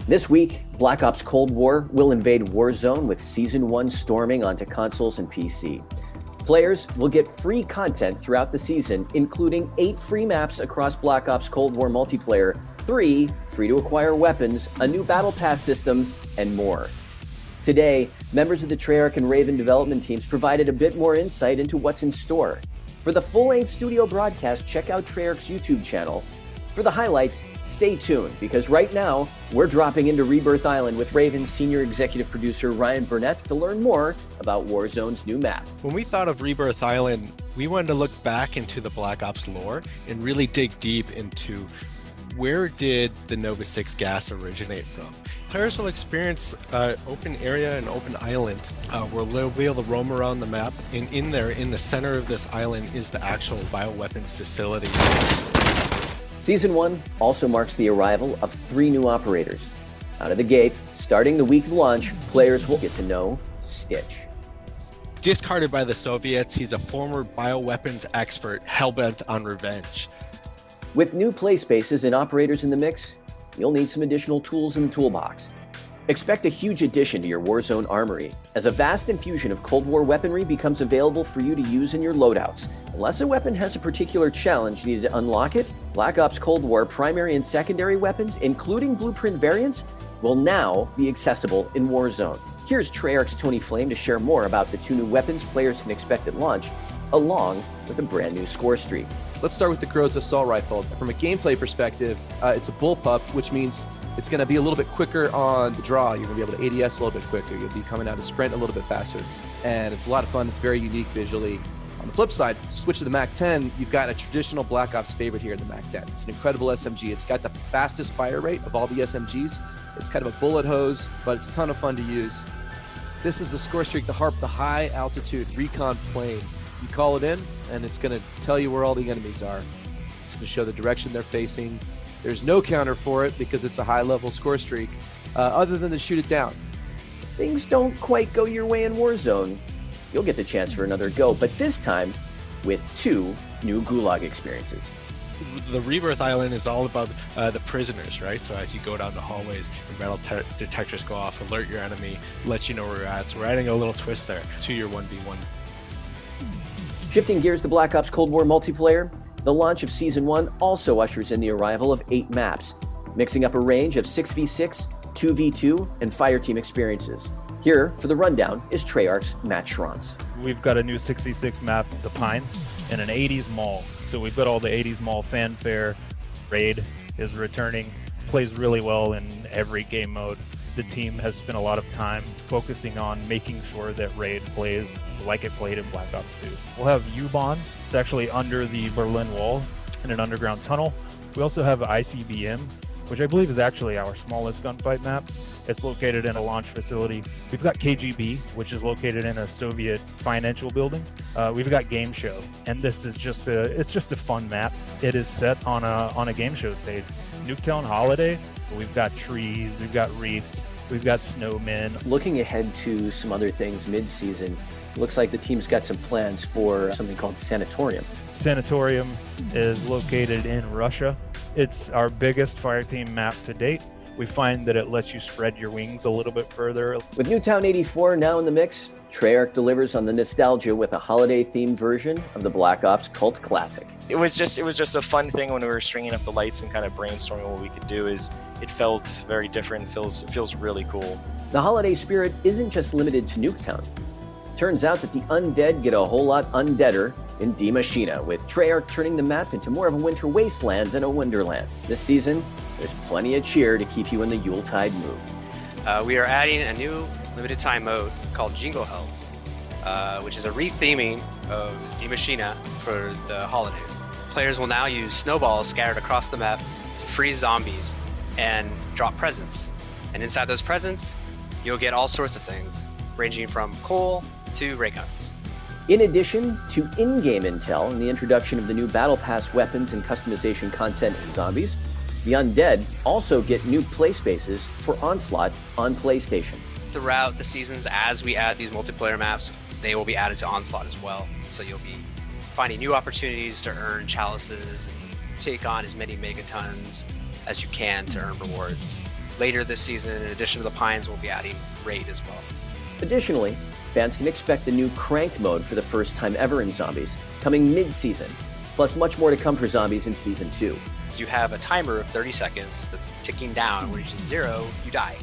This week, Black Ops Cold War will invade Warzone with Season 1 storming onto consoles and PC. Players will get free content throughout the season, including 8 free maps across Black Ops Cold War multiplayer, 3 free-to-acquire weapons, a new battle pass system, and more. Today, members of the Treyarch and Raven development teams provided a bit more insight into what's in store. For the full-length studio broadcast, check out Treyarch's YouTube channel. For the highlights, stay tuned, because right now, we're dropping into Rebirth Island with Raven's senior executive producer Ryan Burnett to learn more about Warzone's new map. When we thought of Rebirth Island, we wanted to look back into the Black Ops lore and really dig deep into where did the Nova 6 gas originate from. Players will experience open area and open island where they'll be able to roam around the map, and in there, in the center of this island, is the actual bioweapons facility. Season 1 also marks the arrival of 3 new operators. Out of the gate, starting the week of launch, players will get to know Stitch. Discarded by the Soviets, he's a former bioweapons expert hellbent on revenge. With new play spaces and operators in the mix, you'll need some additional tools in the toolbox. Expect a huge addition to your Warzone armory, as a vast infusion of Cold War weaponry becomes available for you to use in your loadouts. Unless a weapon has a particular challenge needed to unlock it, Black Ops Cold War primary and secondary weapons, including blueprint variants, will now be accessible in Warzone. Here's Treyarch's Tony Flame to share more about the 2 new weapons players can expect at launch, along with a brand new score streak. Let's start with the Groza Assault Rifle. From a gameplay perspective, it's a bullpup, which means it's going to be a little bit quicker on the draw. You're going to be able to ADS a little bit quicker. You'll be coming out of sprint a little bit faster. And it's a lot of fun. It's very unique visually. On the flip side, switch to the MAC-10, you've got a traditional Black Ops favorite here in the MAC-10. It's an incredible SMG. It's got the fastest fire rate of all the SMGs. It's kind of a bullet hose, but it's a ton of fun to use. This is the score streak, the HARP, the high altitude recon plane. You call it in, and it's going to tell you where all the enemies are. It's going to show the direction they're facing. There's no counter for it because it's a high-level score streak, other than to shoot it down. Things don't quite go your way in Warzone. You'll get the chance for another go, but this time with 2 new Gulag experiences. The Rebirth Island is all about the prisoners, right? So as you go down the hallways, your metal detectors go off, alert your enemy, let you know where you're at. So we're adding a little twist there to your 1v1. Shifting gears to Black Ops Cold War multiplayer, the launch of Season 1 also ushers in the arrival of 8 maps, mixing up a range of 6v6, 2v2, and fireteam experiences. Here, for the rundown, is Treyarch's Matt Schrantz. We've got a new 6v6 map, The Pines, in an 80s mall. So we've got all the 80s mall fanfare. Raid is returning, plays really well in every game mode. The team has spent a lot of time focusing on making sure that Raid plays like it played in Black Ops 2. We'll have U-Bahn. It's actually under the Berlin Wall in an underground tunnel. We also have ICBM, which I believe is actually our smallest gunfight map. It's located in a launch facility. We've got KGB, which is located in a Soviet financial building. We've got Game Show, and this is just a fun map. It is set on a game show stage. Nuketown Holiday, we've got trees, we've got wreaths, we've got snowmen. Looking ahead to some other things mid-season, looks like the team's got some plans for something called Sanatorium. Sanatorium is located in Russia. It's our biggest fireteam map to date. We find that it lets you spread your wings a little bit further. With Newtown 84 now in the mix, Treyarch delivers on the nostalgia with a holiday-themed version of the Black Ops cult classic. It was just a fun thing when we were stringing up the lights and kind of brainstorming what we could do. It felt very different. It feels really cool. The holiday spirit isn't just limited to Nuketown. Turns out that the undead get a whole lot undeader in Die Maschine, with Treyarch turning the map into more of a winter wasteland than a wonderland. This season, there's plenty of cheer to keep you in the Yuletide mood. We are adding a new limited time mode called Jingle Hells, which is a retheming of Die Maschine for the holidays. Players will now use snowballs scattered across the map to freeze zombies and drop presents. And inside those presents, you'll get all sorts of things, ranging from coal to ray guns. In addition to in-game intel and the introduction of the new Battle Pass weapons and customization content in zombies, the undead also get new play spaces for Onslaught on PlayStation. Throughout the seasons, as we add these multiplayer maps, they will be added to Onslaught as well. So you'll be finding new opportunities to earn chalices and take on as many megatons as you can to earn rewards. later this season, in addition to the Pines, we'll be adding Raid as well. Additionally, fans can expect the new Cranked mode for the first time ever in Zombies, coming mid-season, plus much more to come for Zombies in Season 2. So you have a timer of 30 seconds that's ticking down. When it reaches 0, you die.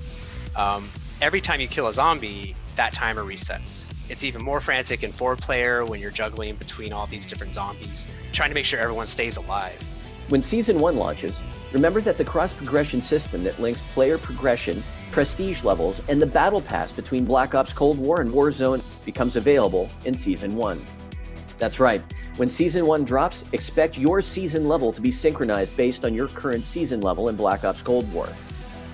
Every time you kill a zombie, that timer resets. It's even more frantic in 4-player when you're juggling between all these different zombies, trying to make sure everyone stays alive. When Season 1 launches, remember that the cross-progression system that links player progression, prestige levels, and the battle pass between Black Ops Cold War and Warzone becomes available in Season 1. That's right, when Season 1 drops, expect your season level to be synchronized based on your current season level in Black Ops Cold War.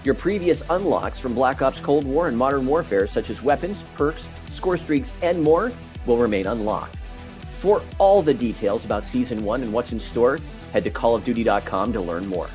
Your previous unlocks from Black Ops Cold War and Modern Warfare, such as weapons, perks, score streaks, and more, will remain unlocked. For all the details about Season 1 and what's in store, head to callofduty.com to learn more.